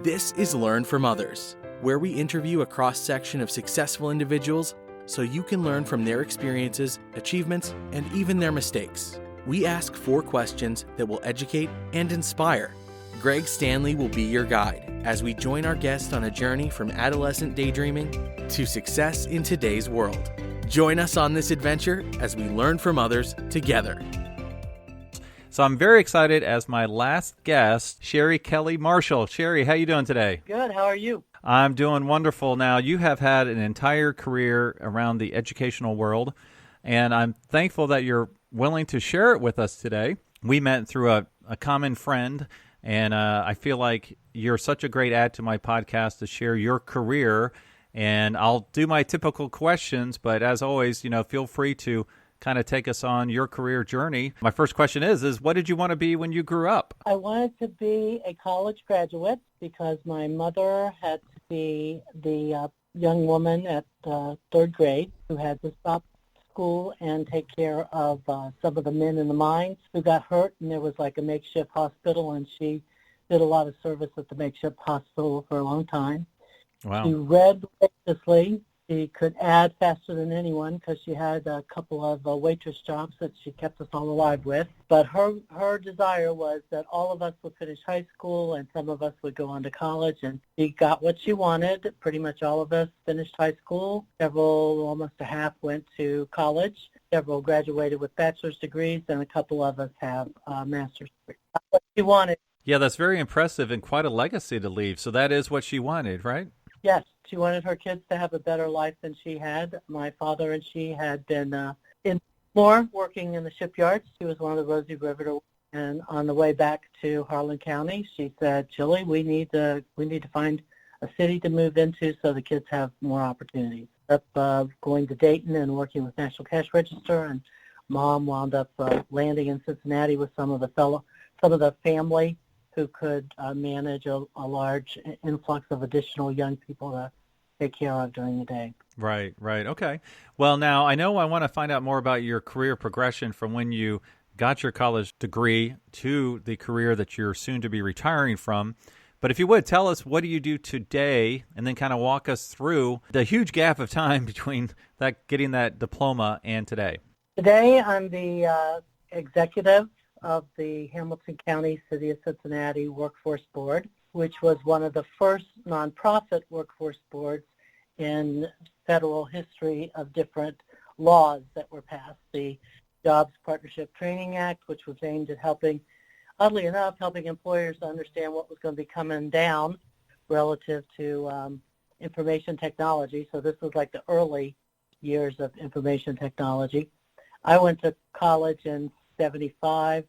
This is Learn from Others, where we interview a cross-section of successful individuals so you can learn from their experiences, achievements, and even their mistakes. We ask 4 questions that will educate and inspire. Greg Stanley will be your guide as we join our guest on a journey from adolescent daydreaming to success in today's world. Join us on this adventure as we learn from others together. So I'm very excited as my last guest, Sherry Kelley Marshall. Sherry, how you doing today? Good. How are you? I'm doing wonderful. Now, you have had an entire career around the educational world, and I'm thankful that you're willing to share it with us today. We met through a common friend, and I feel like you're such a great add to my podcast to share your career. And I'll do my typical questions, but as always, feel free to kind of take us on your career journey. My first question is what did you want to be when you grew up? I wanted to be a college graduate because my mother had to be the young woman at 3rd grade who had to stop school and take care of some of the men in the mines who got hurt, and there was like a makeshift hospital, and she did a lot of service at the makeshift hospital for a long time. Wow. She read voracious. She could add faster than anyone because she had a couple of waitress jobs that she kept us all alive with. But her desire was that all of us would finish high school and some of us would go on to college. And she got what she wanted. Pretty much all of us finished high school. Several, almost a half, went to college. Several graduated with bachelor's degrees, and a couple of us have master's degrees. That's what she wanted. Yeah, that's very impressive and quite a legacy to leave. So that is what she wanted, right? Yes, she wanted her kids to have a better life than she had. My father and she had been in Baltimore working in the shipyards. She was one of the Rosie Riveter, and on the way back to Harlan County, she said, "Chili, we need to find a city to move into so the kids have more opportunities." Up going to Dayton and working with National Cash Register, and Mom wound up landing in Cincinnati with some of the family who could manage a large influx of additional young people to take care of during the day. Right. Okay. Well, now, I know I want to find out more about your career progression from when you got your college degree to the career that you're soon to be retiring from. But if you would, tell us, what do you do today? And then kind of walk us through the huge gap of time between getting that diploma and today. Today, I'm the executive of the Hamilton County City of Cincinnati Workforce Board, which was one of the first nonprofit workforce boards in federal history of different laws that were passed. The Jobs Partnership Training Act, which was aimed at oddly enough, helping employers to understand what was going to be coming down relative to information technology. So this was like the early years of information technology. I went to college in 71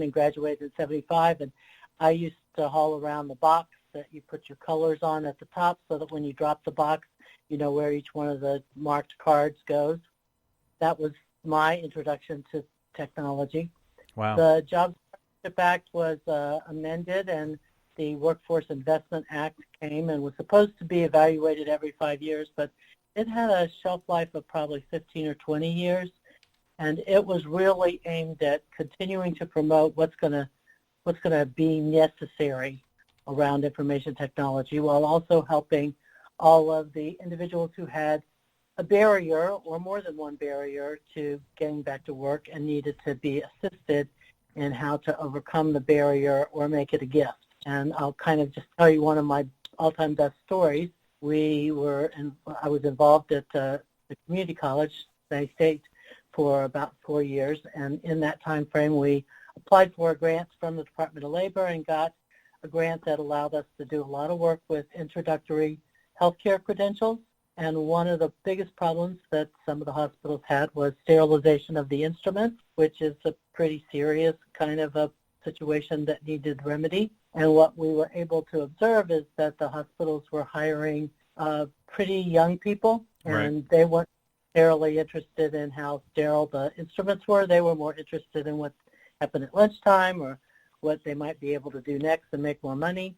and graduated in 75, and I used to haul around the box that you put your colors on at the top so that when you drop the box, you know where each one of the marked cards goes. That was my introduction to technology. Wow. The Jobs Partnership Act was amended, and the Workforce Investment Act came and was supposed to be evaluated every 5 years, but it had a shelf life of probably 15 or 20 years. And it was really aimed at continuing to promote what's going to be necessary around information technology, while also helping all of the individuals who had a barrier or more than one barrier to getting back to work and needed to be assisted in how to overcome the barrier or make it a gift. And I'll kind of just tell you one of my all-time best stories. I was involved at the community college, Cincinnati State, for about 4 years, and in that time frame we applied for a grant from the Department of Labor and got a grant that allowed us to do a lot of work with introductory healthcare credentials. And one of the biggest problems that some of the hospitals had was sterilization of the instruments, which is a pretty serious kind of a situation that needed remedy. And what we were able to observe is that the hospitals were hiring pretty young people, and Right. They weren't necessarily interested in how sterile the instruments were. They were more interested in what happened at lunchtime or what they might be able to do next and make more money.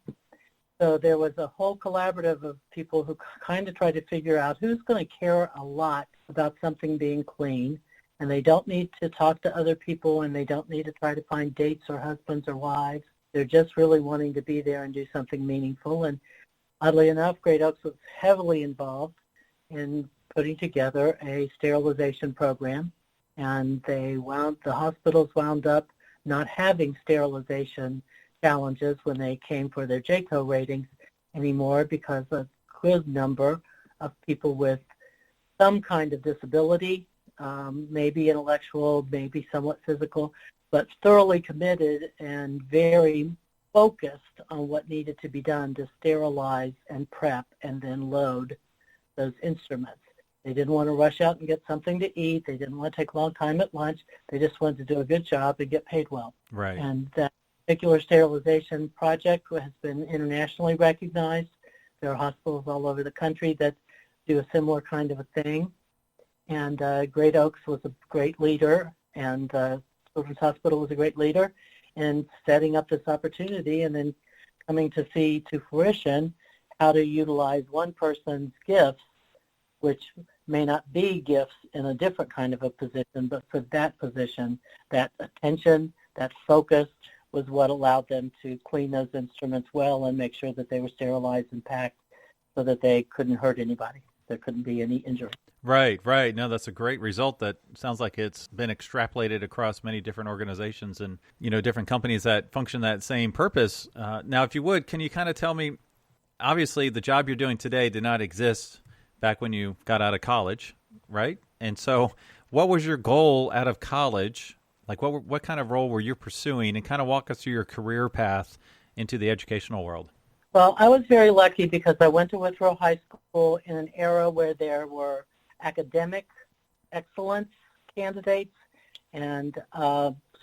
So there was a whole collaborative of people who kind of tried to figure out who's going to care a lot about something being clean, and they don't need to talk to other people, and they don't need to try to find dates or husbands or wives. They're just really wanting to be there and do something meaningful. And oddly enough, Great Oaks was heavily involved in putting together a sterilization program, and the hospitals wound up not having sterilization challenges when they came for their JCO ratings anymore, because a good number of people with some kind of disability, maybe intellectual, maybe somewhat physical, but thoroughly committed and very focused on what needed to be done to sterilize and prep and then load those instruments. They didn't want to rush out and get something to eat. They didn't want to take a long time at lunch. They just wanted to do a good job and get paid well. Right. And that particular sterilization project has been internationally recognized. There are hospitals all over the country that do a similar kind of a thing. And Great Oaks was a great leader, and Children's Hospital was a great leader in setting up this opportunity and then coming to see to fruition how to utilize one person's gifts, which may not be gifts in a different kind of a position, but for that position, that attention, that focus was what allowed them to clean those instruments well and make sure that they were sterilized and packed so that they couldn't hurt anybody. There couldn't be any injury. Right, right. No, that's a great result. That sounds like it's been extrapolated across many different organizations and, different companies that function that same purpose. Now, if you would, can you kind of tell me, obviously the job you're doing today did not exist back when you got out of college, right? And so what was your goal out of college? Like what kind of role were you pursuing, and kind of walk us through your career path into the educational world? Well, I was very lucky because I went to Withrow High School in an era where there were academic excellence candidates and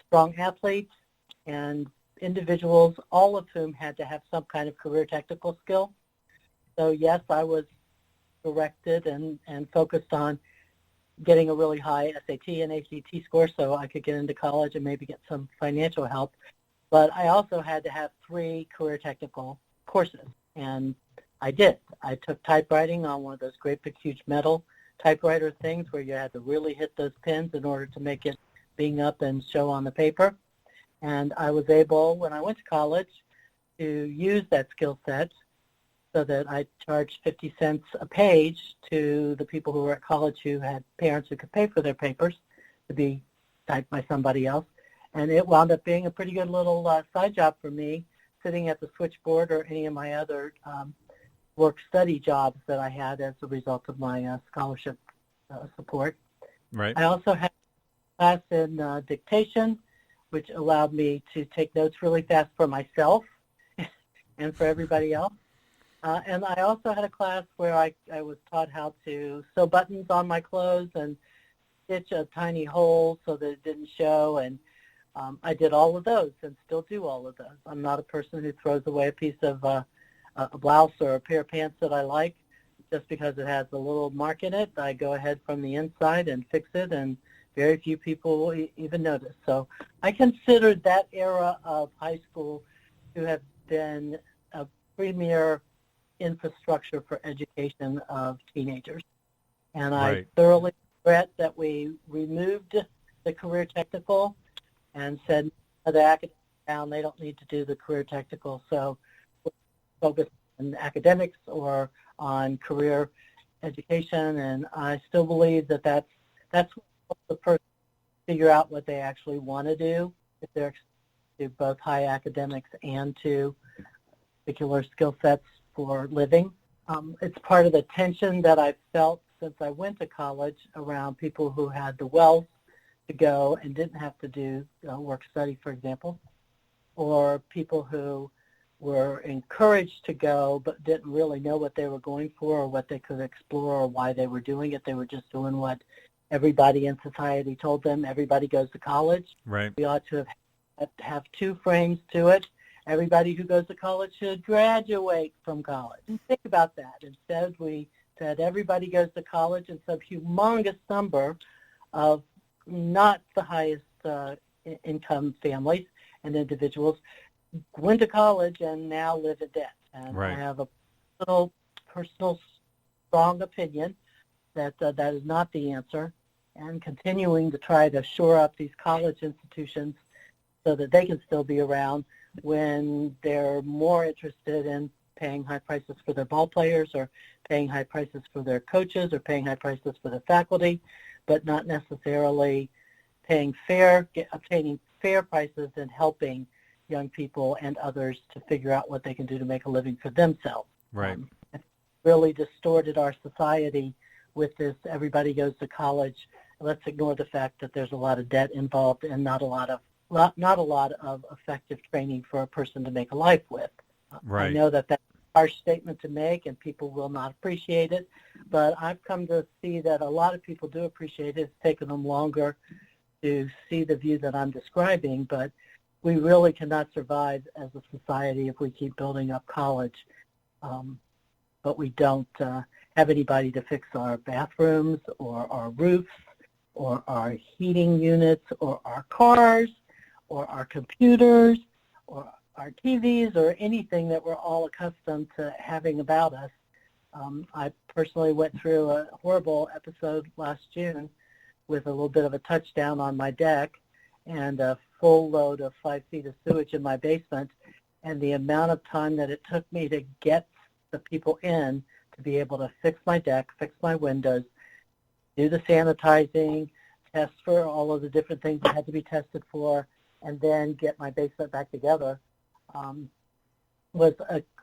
strong athletes and individuals, all of whom had to have some kind of career technical skill. So yes, I was directed and focused on getting a really high SAT and ACT score so I could get into college and maybe get some financial help. But I also had to have 3 career technical courses, and I did. I took typewriting on one of those great big huge metal typewriter things where you had to really hit those pins in order to make it bing up and show on the paper. And I was able, when I went to college, to use that skill set so that I charged 50 cents a page to the people who were at college who had parents who could pay for their papers to be typed by somebody else. And it wound up being a pretty good little side job for me, sitting at the switchboard or any of my other work-study jobs that I had as a result of my scholarship support. Right. I also had a class in dictation, which allowed me to take notes really fast for myself and for everybody else. And I also had a class where I was taught how to sew buttons on my clothes and stitch a tiny hole so that it didn't show. And I did all of those and still do all of those. I'm not a person who throws away a piece of a blouse or a pair of pants that I like just because it has a little mark in it. I go ahead from the inside and fix it, and very few people will even notice. So I considered that era of high school to have been a premier infrastructure for education of teenagers. And I thoroughly regret that we removed the career technical and said to the academics down, they don't need to do the career technical, so we'll focus on academics or on career education. And I still believe that that's what the person figure out what they actually want to do, if they're to both high academics and to particular skill sets for living. It's part of the tension that I've felt since I went to college around people who had the wealth to go and didn't have to do work study, for example, or people who were encouraged to go but didn't really know what they were going for or what they could explore or why they were doing it. They were just doing what everybody in society told them. Everybody goes to college. Right. We ought to have 2 frames to it. Everybody who goes to college should graduate from college. And think about that. Instead, we said everybody goes to college, and some humongous number of not the highest income families and individuals went to college and now live in debt. And I have a personal strong opinion that that is not the answer. And continuing to try to shore up these college institutions so that they can still be around when they're more interested in paying high prices for their ball players or paying high prices for their coaches or paying high prices for their faculty, but not necessarily obtaining fair prices and helping young people and others to figure out what they can do to make a living for themselves. Right. It really distorted our society with this everybody goes to college. Let's ignore the fact that there's a lot of debt involved and not a lot of effective training for a person to make a life with. Right. I know that that's a harsh statement to make and people will not appreciate it, but I've come to see that a lot of people do appreciate it. It's taken them longer to see the view that I'm describing, but we really cannot survive as a society if we keep building up college. But we don't have anybody to fix our bathrooms or our roofs or our heating units or our cars or our computers or our TVs or anything that we're all accustomed to having about us. I personally went through a horrible episode last June with a little bit of a touchdown on my deck and a full load of 5 feet of sewage in my basement, and the amount of time that it took me to get the people in to be able to fix my deck, fix my windows, do the sanitizing, test for all of the different things that had to be tested for, and then get my basement back together, was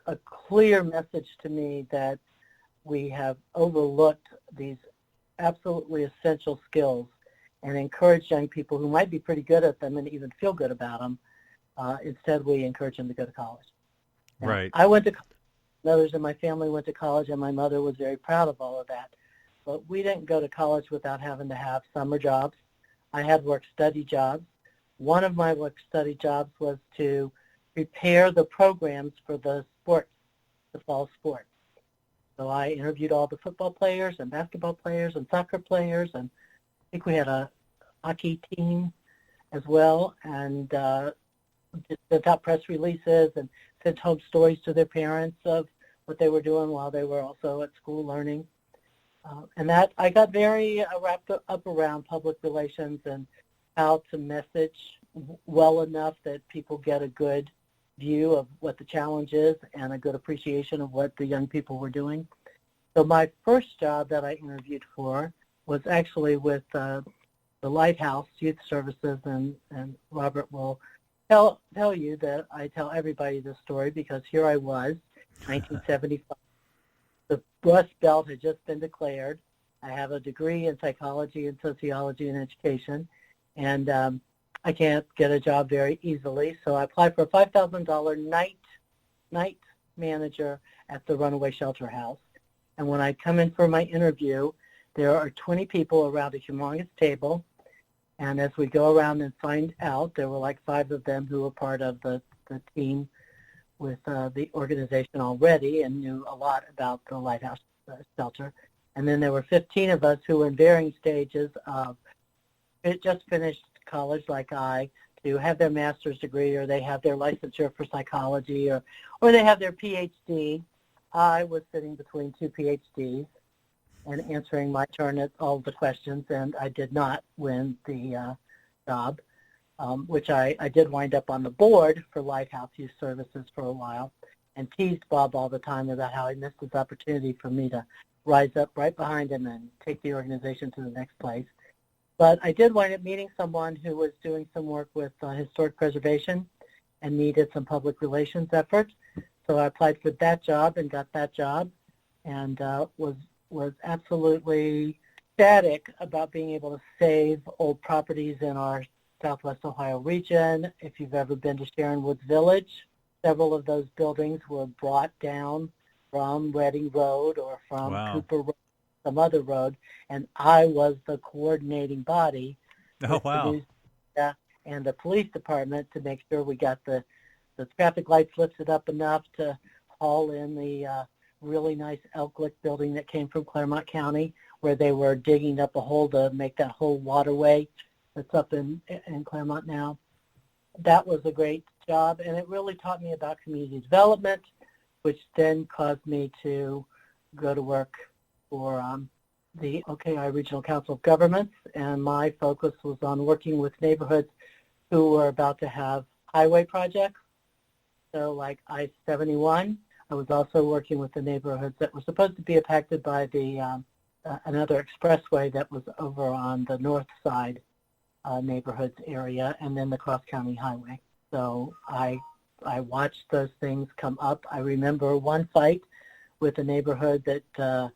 a clear message to me that we have overlooked these absolutely essential skills and encourage young people who might be pretty good at them and even feel good about them. Instead, we encourage them to go to college. Now, Right. I went to college. Others in my family went to college, and my mother was very proud of all of that. But we didn't go to college without having to have summer jobs. I had work-study jobs. One of my work-study jobs was to prepare the programs for the sports, the fall sports. So I interviewed all the football players and basketball players and soccer players, and I think we had a hockey team as well, and just sent out press releases and sent home stories to their parents of what they were doing while they were also at school learning. And that I got very wrapped up around public relations and how to message well enough that people get a good view of what the challenge is and a good appreciation of what the young people were doing. So my first job that I interviewed for was actually with the Lighthouse Youth Services, and Robert will tell you that I tell everybody this story because here I was, 1975. The Rust Belt had just been declared. I have a degree in psychology and sociology and education, and I can't get a job very easily, so I applied for a $5,000 night manager at the runaway shelter house. And when I come in for my interview, there are 20 people around a humongous table, and as we go around and find out, there were like 5 of them who were part of the team with the organization already and knew a lot about the Lighthouse shelter. And then there were 15 of us who were in varying stages of just finished college like I, to have their master's degree, or they have their licensure for psychology, or they have their PhD. I was sitting between 2 PhDs and answering my turn at all the questions, and I did not win the job, which I did wind up on the board for Lighthouse Youth Services for a while and teased Bob all the time about how he missed this opportunity for me to rise up right behind him and take the organization to the next place. But I did wind up meeting someone who was doing some work with historic preservation and needed some public relations effort. So I applied for that job and got that job, and was absolutely ecstatic about being able to save old properties in our Southwest Ohio region. If you've ever been to Sharon Woods Village, several of those buildings were brought down from Reading Road or from Cooper Road, some other road, and I was the coordinating body with the news and the police department to make sure we got the traffic lights lifted up enough to haul in the really nice Elk Lick building that came from Claremont County, where they were digging up a hole to make that whole waterway that's up in Claremont now. That was a great job, and it really taught me about community development, which then caused me to go to work for the OKI Regional Council of Governments, and my focus was on working with neighborhoods who were about to have highway projects. So like I-71, I was also working with the neighborhoods that were supposed to be impacted by the another expressway that was over on the north side neighborhoods area, and then the cross-county highway. So I watched those things come up. I remember one fight with a neighborhood that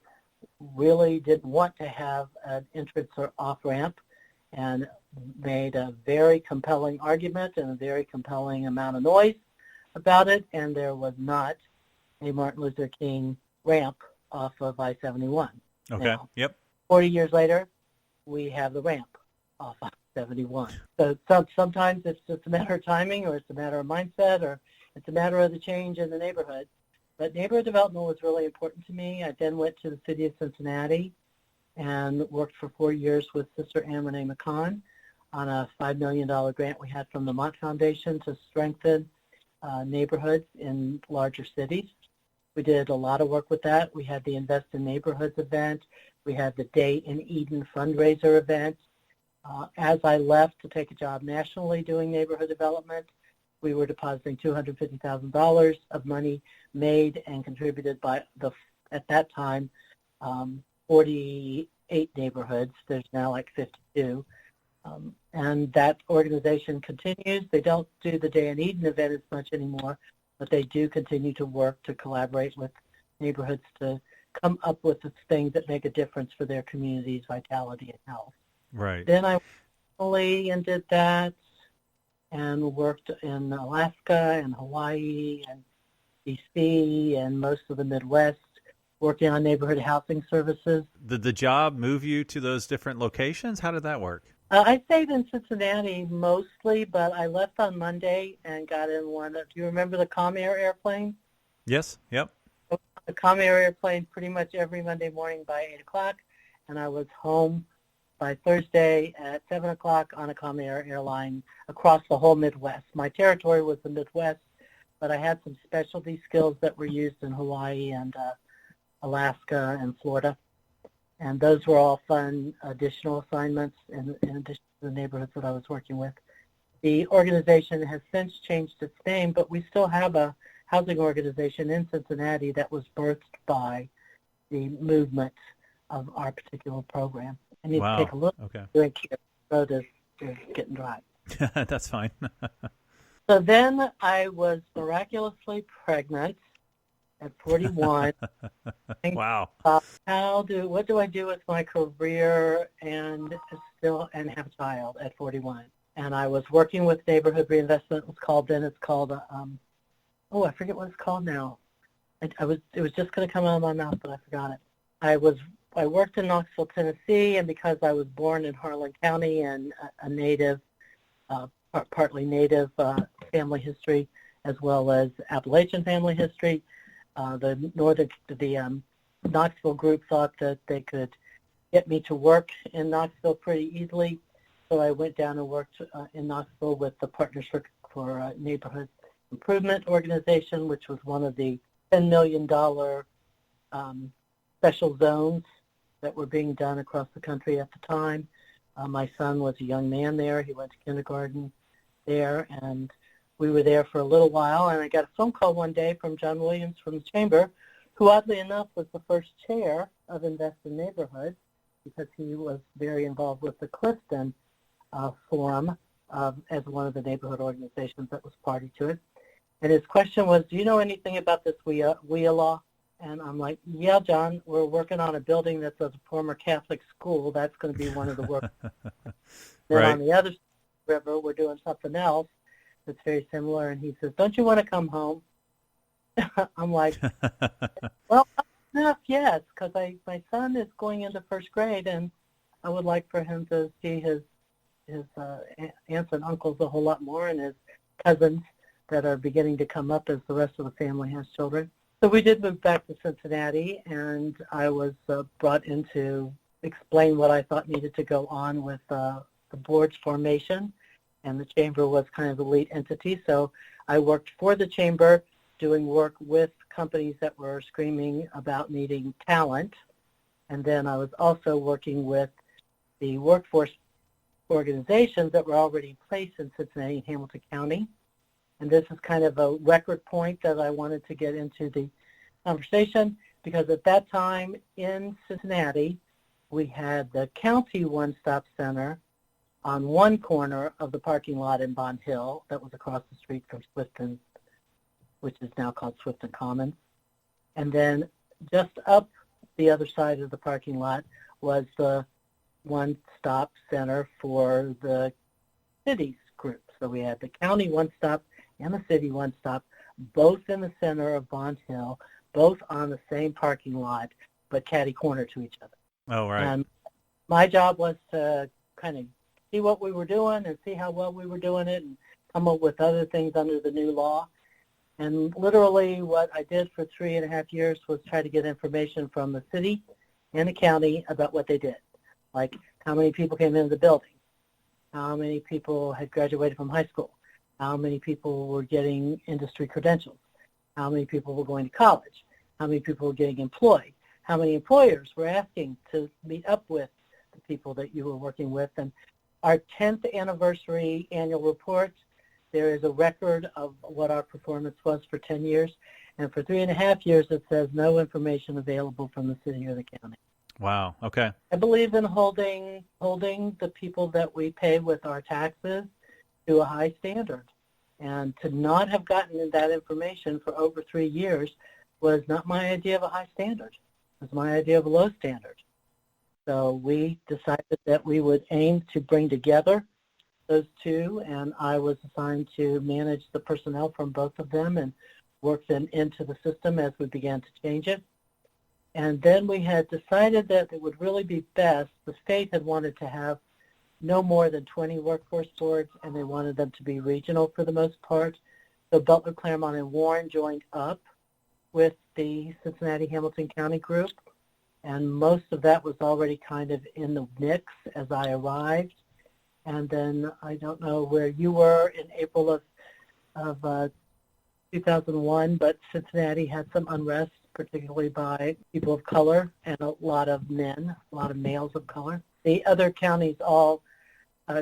really didn't want to have an entrance or off-ramp, and made a very compelling argument and a very compelling amount of noise about it, and there was not a Martin Luther King ramp off of I-71. Okay, now, yep. 40 years later, we have the ramp off I-71. So sometimes it's just a matter of timing, or it's a matter of mindset, or it's a matter of the change in the neighborhood. But neighborhood development was really important to me. I then went to the city of Cincinnati and worked for 4 years with Sister Anne Renee McCon on a $5 million grant we had from the Mott Foundation to strengthen neighborhoods in larger cities. We did a lot of work with that. We had the Invest in Neighborhoods event. We had the Day in Eden fundraiser event. As I left to take a job nationally doing neighborhood development, we were depositing $250,000 of money made and contributed by at that time, 48 neighborhoods. There's now like 52. And that organization continues. They don't do the Day in Eden event as much anymore, but they do continue to work to collaborate with neighborhoods to come up with the things that make a difference for their community's vitality and health. Right. Then I went and did that, and worked in Alaska and Hawaii and DC and most of the Midwest, working on neighborhood housing services. Did the job move you to those different locations? How did that work? I stayed in Cincinnati mostly, but I left on Monday and got in one. Do you remember the Comair airplane? Yes, yep. The Comair airplane pretty much every Monday morning by 8 o'clock, and I was home by Thursday at 7 o'clock on a Comair airline across the whole Midwest. My territory was the Midwest, but I had some specialty skills that were used in Hawaii and Alaska and Florida. And those were all fun additional assignments in addition to the neighborhoods that I was working with. The organization has since changed its name, but we still have a housing organization in Cincinnati that was birthed by the movement of our particular program. I need to take a look. Okay. Drink here. Throat is getting dry. That's fine. So then I was miraculously pregnant at 41. Wow. What do I do with my career and have a child at 41? And I was working with Neighborhood Reinvestment. It's called I forget what it's called now. It was just going to come out of my mouth, but I forgot it. I worked in Knoxville, Tennessee, and because I was born in Harlan County and a native, partly native family history, as well as Appalachian family history, the Knoxville group thought that they could get me to work in Knoxville pretty easily, so I went down and worked in Knoxville with the Partners for Neighborhood Improvement organization, which was one of the $10 million special zones that were being done across the country at the time. My son was a young man there. He went to kindergarten there, and we were there for a little while, and I got a phone call one day from John Williams from the Chamber, who oddly enough was the first chair of Invest in Neighborhoods, because he was very involved with the Clifton Forum as one of the neighborhood organizations that was party to it. And his question was, do you know anything about this WIA law? And I'm like, yeah, John, we're working on a building that's a former Catholic school. That's going to be one of the work. Then Right. On the other side of the river, we're doing something else that's very similar. And he says, don't you want to come home? I'm like, well, enough, yes, because my son is going into first grade, and I would like for him to see his aunts and uncles a whole lot more, and his cousins that are beginning to come up as the rest of the family has children. So we did move back to Cincinnati, and I was brought in to explain what I thought needed to go on with the board's formation, and the Chamber was kind of the lead entity. So I worked for the Chamber, doing work with companies that were screaming about needing talent, and then I was also working with the workforce organizations that were already in place in Cincinnati and Hamilton County. And this is kind of a record point that I wanted to get into the conversation, because at that time in Cincinnati, we had the county one-stop center on one corner of the parking lot in Bond Hill that was across the street from Swifton, which is now called Swifton Commons. And then just up the other side of the parking lot was the one-stop center for the city's group. So we had the county one-stop and the city one-stop, both in the center of Bond Hill, both on the same parking lot, but catty-corner to each other. Oh, right. And my job was to kind of see what we were doing and see how well we were doing it and come up with other things under the new law. And literally what I did for 3.5 years was try to get information from the city and the county about what they did, like how many people came into the building, how many people had graduated from high school, how many people were getting industry credentials, how many people were going to college, how many people were getting employed, how many employers were asking to meet up with the people that you were working with. And our 10th anniversary annual report, there is a record of what our performance was for 10 years. And for 3.5 years, it says no information available from the city or the county. Wow. Okay. I believe in holding the people that we pay with our taxes to a high standard. And to not have gotten that information for over 3 years was not my idea of a high standard. It was my idea of a low standard. So we decided that we would aim to bring together those two, and I was assigned to manage the personnel from both of them and work them into the system as we began to change it. And then we had decided that it would really be best, the state had wanted to have no more than 20 workforce boards, and they wanted them to be regional for the most part. So Butler, Claremont, and Warren joined up with the Cincinnati-Hamilton County group, and most of that was already kind of in the mix as I arrived. And then I don't know where you were in April of 2001, but Cincinnati had some unrest, particularly by people of color and a lot of men, a lot of males of color. The other counties all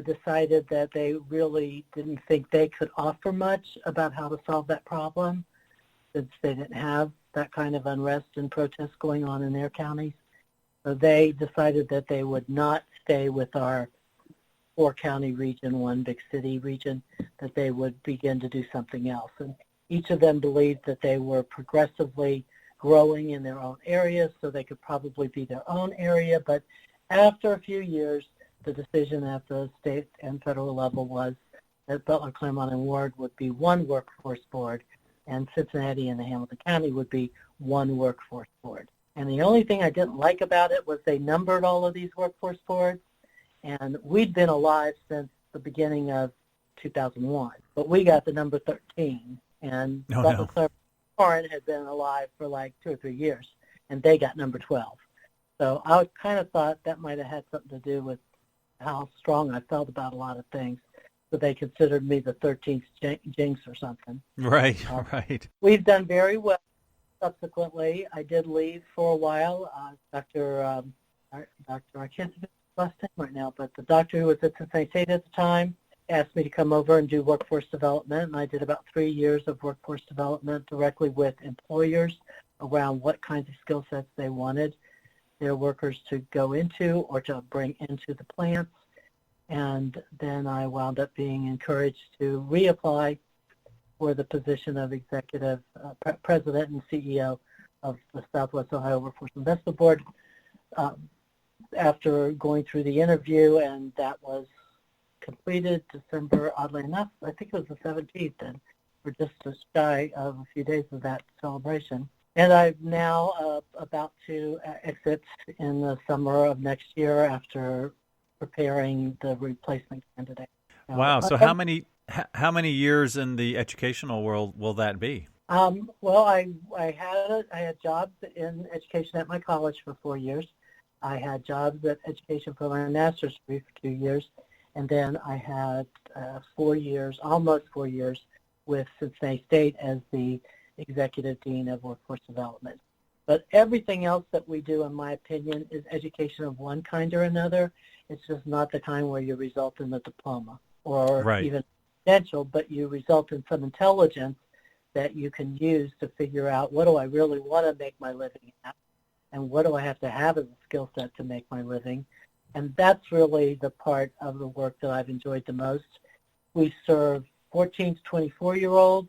decided that they really didn't think they could offer much about how to solve that problem, since they didn't have that kind of unrest and protest going on in their counties. So they decided that they would not stay with our 4-county region, 1 big city region, that they would begin to do something else. And each of them believed that they were progressively growing in their own areas, so they could probably be their own area. But after a few years, the decision at the state and federal level was that Butler, Claremont, and Ward would be one workforce board, and Cincinnati and the Hamilton County would be one workforce board. And the only thing I didn't like about it was they numbered all of these workforce boards, and we'd been alive since the beginning of 2001, but we got the number 13, and Butler, Claremont, and Warren had been alive for like 2 or 3 years, and they got number 12. So I kind of thought that might have had something to do with how strong I felt about a lot of things. So they considered me the 13th jinx or something. Right, right. We've done very well subsequently. I did leave for a while. Dr. I can't think of his last name right now, but the doctor who was at Cincinnati State at the time asked me to come over and do workforce development, and I did about 3 years of workforce development directly with employers around what kinds of skill sets they wanted their workers to go into or to bring into the plants. And then I wound up being encouraged to reapply for the position of executive president and CEO of the Southwest Ohio Workforce Investment Board after going through the interview, and that was completed December, oddly enough, I think it was the 17th, and we're just shy of a few days of that celebration. And I'm now about to exit in the summer of next year after preparing the replacement candidate. Wow. So how many years in the educational world will that be? Well, I had jobs in education at my college for 4 years. I had jobs at education for my master's degree for 2 years. And then I had 4 years, almost 4 years, with Cincinnati State as the Executive Dean of Workforce Development. But everything else that we do, in my opinion, is education of one kind or another. It's just not the kind where you result in a diploma or Right. even credential, but you result in some intelligence that you can use to figure out, what do I really want to make my living at, and what do I have to have as a skill set to make my living. And that's really the part of the work that I've enjoyed the most. We serve 14 to 24-year-olds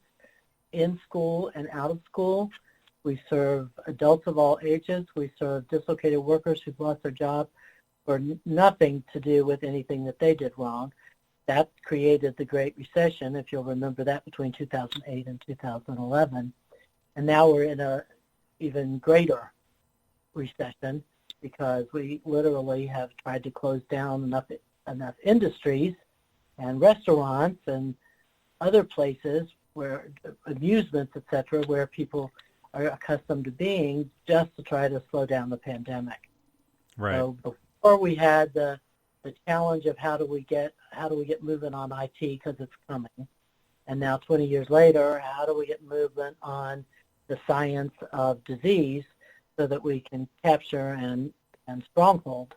in school and out of school. We serve adults of all ages. We serve dislocated workers who've lost their job for nothing to do with anything that they did wrong. That created the Great Recession, if you'll remember that, between 2008 and 2011. And now we're in a even greater recession because we literally have tried to close down enough industries and restaurants and other places where amusements, et cetera, where people are accustomed to being, just to try to slow down the pandemic. Right. So before we had the challenge of how do we get movement on IT because it's coming, and now 20 years later, how do we get movement on the science of disease so that we can capture and stronghold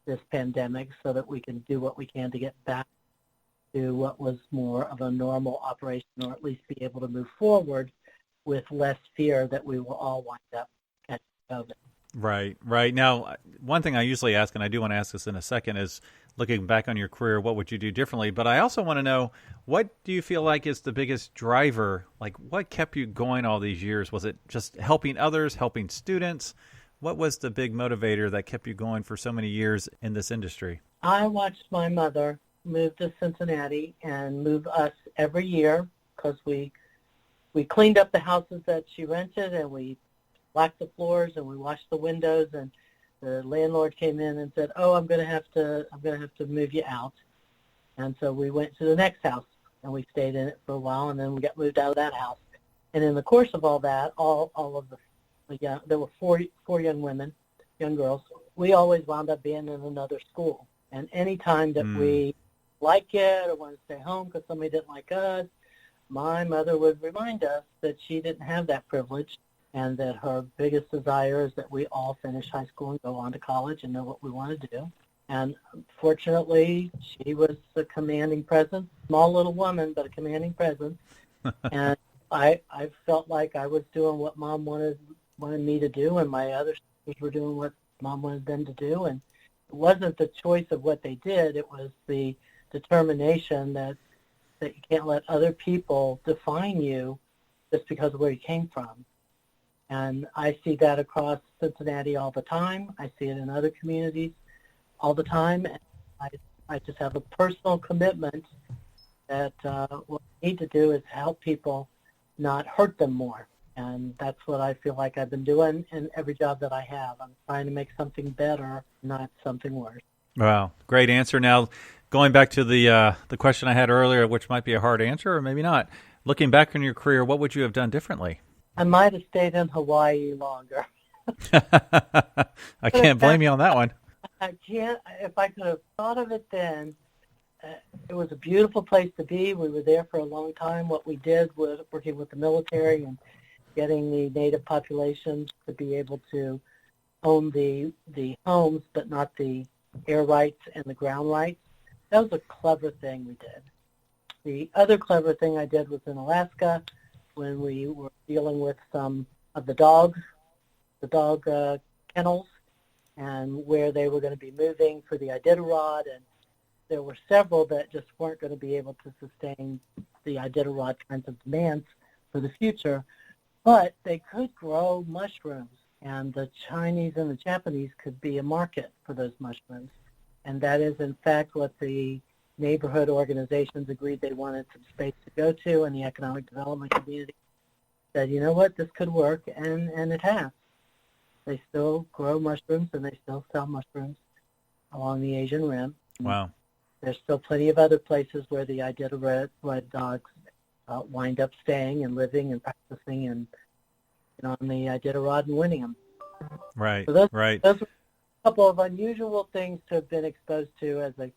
this pandemic so that we can do what we can to get back to what was more of a normal operation, or at least be able to move forward with less fear that we will all wind up catching COVID. Right, right. Now, one thing I usually ask, and I do want to ask this in a second, is looking back on your career, what would you do differently? But I also want to know, what do you feel like is the biggest driver? Like, what kept you going all these years? Was it just helping others, helping students? What was the big motivator that kept you going for so many years in this industry? I watched my mother move to Cincinnati and move us every year because we cleaned up the houses that she rented, and we blacked the floors, and we washed the windows, and the landlord came in and said, "Oh, I'm going to have to move you out." And so we went to the next house, and we stayed in it for a while, and then we got moved out of that house. And in the course of all that, all of there were four young women, young girls. We always wound up being in another school. And any time that we like it or wanted to stay home because somebody didn't like us, my mother would remind us that she didn't have that privilege, and that her biggest desire is that we all finish high school and go on to college and know what we want to do. And fortunately, she was a commanding presence, small little woman, but a commanding presence. And I felt like I was doing what Mom wanted me to do, and my other sisters were doing what Mom wanted them to do. And it wasn't the choice of what they did, it was the determination that you can't let other people define you just because of where you came from. And I see that across Cincinnati all the time. I see it in other communities all the time. And I just have a personal commitment that what we need to do is help people, not hurt them more. And that's what I feel like I've been doing in every job that I have. I'm trying to make something better, not something worse. Wow, great answer. Now, going back to the question I had earlier, which might be a hard answer or maybe not, looking back on your career, what would you have done differently? I might have stayed in Hawaii longer. I can't blame you on that one. I can't. If I could have thought of it then, it was a beautiful place to be. We were there for a long time. What we did was working with the military and getting the native populations to be able to own the homes, but not the air rights and the ground rights. That was a clever thing we did. The other clever thing I did was in Alaska, when we were dealing with some of the dog kennels, and where they were going to be moving for the Iditarod, and there were several that just weren't going to be able to sustain the Iditarod kinds of demands for the future, but they could grow mushrooms, and the Chinese and the Japanese could be a market for those mushrooms. And that is, in fact, what the neighborhood organizations agreed they wanted some space to go to, and the economic development community said, you know what, this could work, and it has. They still grow mushrooms, and they still sell mushrooms along the Asian Rim. Wow. There's still plenty of other places where the Iditarod dogs wind up staying and living and practicing and on the Iditarod and winning them. Right, So those right. were a couple of unusual things to have been exposed to as a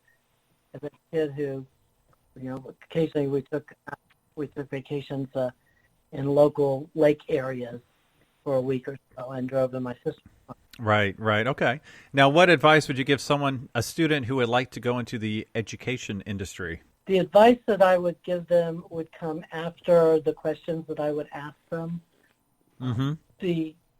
kid who, occasionally we took vacations in local lake areas, for a week or so and drove in my sister's car. Right, right. Okay. Now, what advice would you give someone, a student who would like to go into the education industry? The advice that I would give them would come after the questions that I would ask them. Mm-hmm.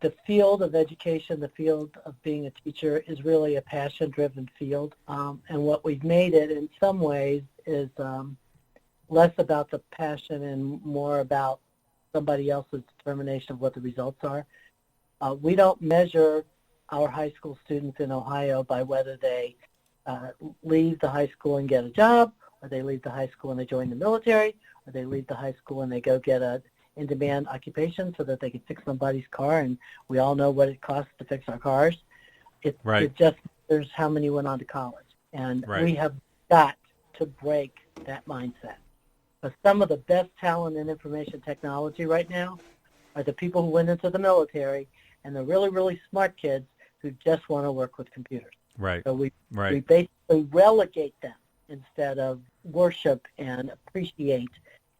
The field of education, the field of being a teacher, is really a passion-driven field. And what we've made it in some ways is less about the passion and more about somebody else's determination of what the results are. We don't measure our high school students in Ohio by whether they leave the high school and get a job, or they leave the high school and they join the military, or they leave the high school and they go get a in-demand occupation so that they can fix somebody's car, and we all know what it costs to fix our cars. It just matters how many went on to college. And we have got to break that mindset. But some of the best talent in information technology right now are the people who went into the military and the really, really smart kids who just want to work with computers. Right. So we basically relegate them instead of worship and appreciate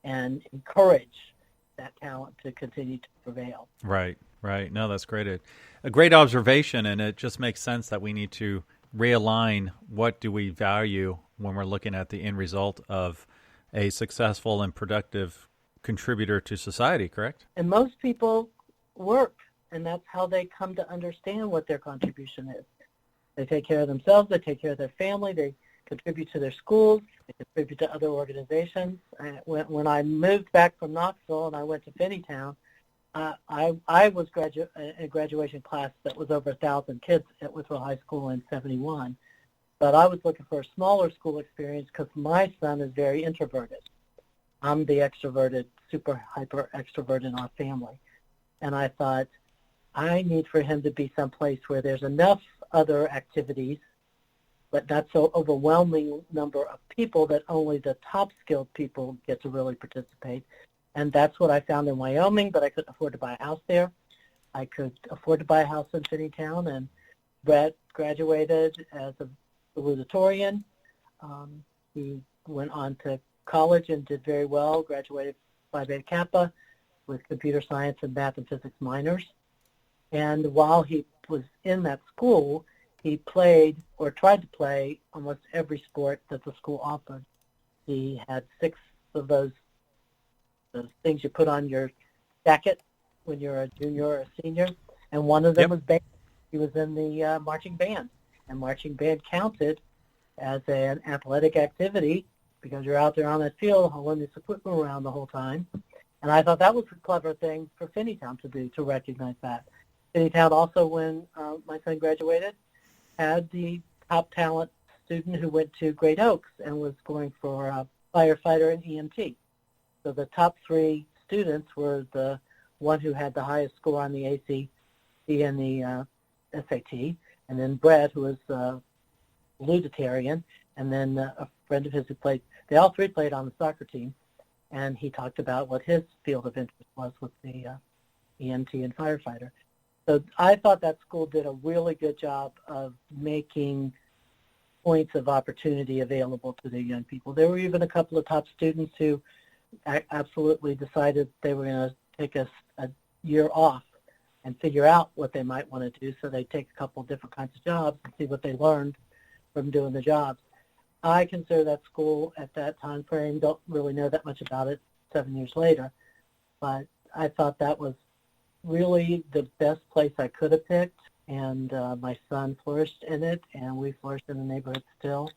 and encourage that talent to continue to prevail. Right, right. No, that's great. A great observation, and it just makes sense that we need to realign what do we value when we're looking at the end result of a successful and productive contributor to society, correct? And most people work, and that's how they come to understand what their contribution is. They take care of themselves, they take care of their family, they contribute to their schools, they contribute to other organizations. When I moved back from Knoxville and I went to Finneytown, I was a graduation class that was over 1,000 kids at Withrow High School in 71. But I was looking for a smaller school experience because my son is very introverted. I'm the extroverted, super hyper extrovert in our family. And I thought, I need for him to be someplace where there's enough other activities, but not so overwhelming number of people that only the top skilled people get to really participate. And that's what I found in Wyoming, but I couldn't afford to buy a house there. I could afford to buy a house in Finneytown, and Brett graduated as a salutatorian. He went on to college and did very well, graduated Phi Beta Kappa with computer science and math and physics minors. And while he was in that school, he played or tried to play almost every sport that the school offered. He had 6 of those things you put on your jacket when you're a junior or a senior, and one of them was band. He was in the marching band, and marching band counted as an athletic activity because you're out there on that field hauling this equipment around the whole time. And I thought that was a clever thing for Finneytown to do, to recognize that. Finneytown also, when my son graduated, had the top talent student who went to Great Oaks and was going for a firefighter and EMT. So the top 3 students were the one who had the highest score on the ACT and the SAT, and then Brett, who was a salutatorian, and then a friend of his who played. They all 3 played on the soccer team, and he talked about what his field of interest was with the EMT and firefighter. So I thought that school did a really good job of making points of opportunity available to the young people. There were even a couple of top students who absolutely decided they were going to take a year off and figure out what they might want to do, so they take a couple of different kinds of jobs and see what they learned from doing the jobs. I consider that school at that time frame, don't really know that much about it 7 years later, but I thought that was really the best place I could have picked, and my son flourished in it, and we flourished in the neighborhood still.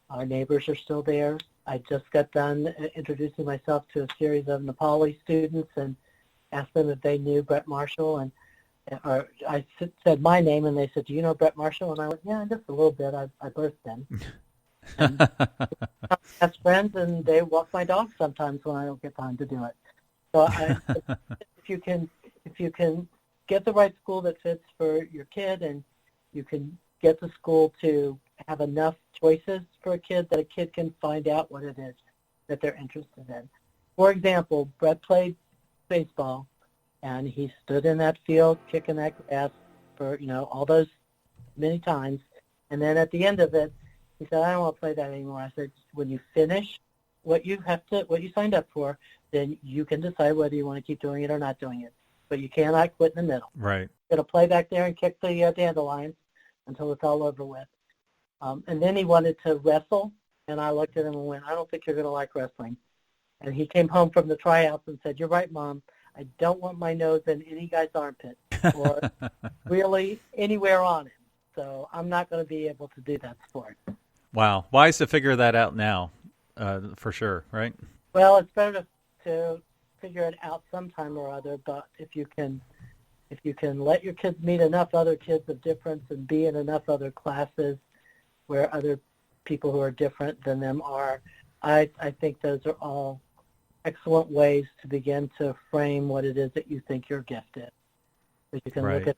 Our neighbors are still there. I just got done introducing myself to a series of Nepali students and asked them if they knew Brett Marshall, and I said my name, and they said, "Do you know Brett Marshall?" And I went, "Yeah, just a little bit. I birthed him." And best friends, and they walk my dog sometimes when I don't get time to do it. So if you can get the right school that fits for your kid, and you can get the school to have enough choices for a kid that a kid can find out what it is that they're interested in. For example, Brett played baseball, and he stood in that field kicking that grass for, all those many times. And then at the end of it, he said, "I don't want to play that anymore." I said, "When you finish what you signed up for, then you can decide whether you want to keep doing it or not doing it. but you cannot quit in the middle. Right. You're going to play back there and kick the dandelions until it's all over with. And then he wanted to wrestle, and I looked at him and went, I don't think you're going to like wrestling. And he came home from the tryouts and said, you're right, Mom. I don't want my nose in any guy's armpit or really anywhere on him. So I'm not going to be able to do that sport. Wow. Wise to figure that out now, for sure, right? Well, it's better to figure it out sometime or other, but if you can let your kids meet enough other kids of difference and be in enough other classes where other people who are different than them are, I think those are all excellent ways to begin to frame what it is that you think your gift is. So you can look at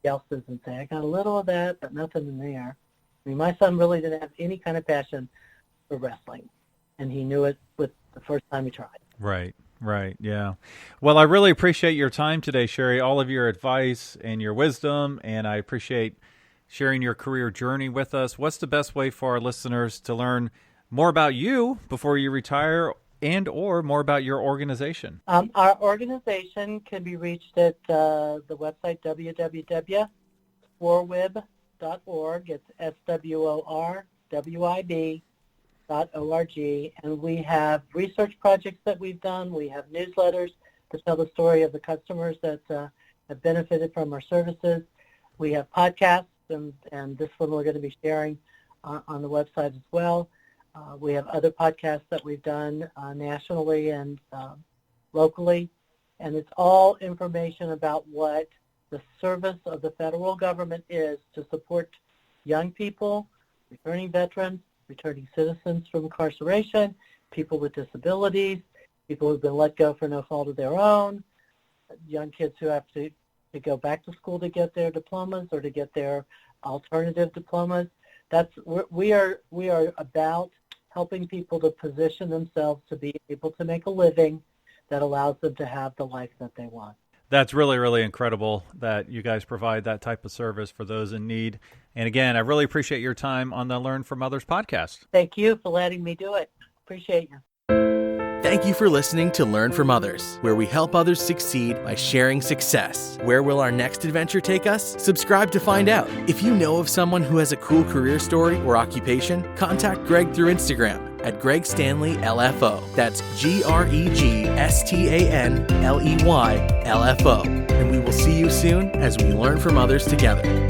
else's and say, I got a little of that, but nothing in there. I mean, my son really didn't have any kind of passion for wrestling, and he knew it with the first time he tried. Right, yeah. Well, I really appreciate your time today, Sherry, all of your advice and your wisdom, and I appreciate sharing your career journey with us. What's the best way for our listeners to learn more about you before you retire and or more about your organization? Our organization can be reached at the website www.sworwib.org. It's SWORWIB.org. And we have research projects that we've done. We have newsletters to tell the story of the customers that have benefited from our services. We have podcasts, and this one we're going to be sharing on the website as well. We have other podcasts that we've done nationally and locally, and it's all information about what the service of the federal government is to support young people, returning veterans, returning citizens from incarceration, people with disabilities, people who've been let go for no fault of their own, young kids who have to go back to school to get their diplomas or to get their alternative diplomas. We are about helping people to position themselves to be able to make a living that allows them to have the life that they want. That's really, really incredible that you guys provide that type of service for those in need. And again, I really appreciate your time on the Learn from Others podcast. Thank you for letting me do it. Appreciate you. Thank you for listening to Learn from Others, where we help others succeed by sharing success. Where will our next adventure take us? Subscribe to find out. If you know of someone who has a cool career story or occupation, contact Greg through Instagram at Greg Stanley LFO. That's GregStanley LFO. And we will see you soon as we learn from others together.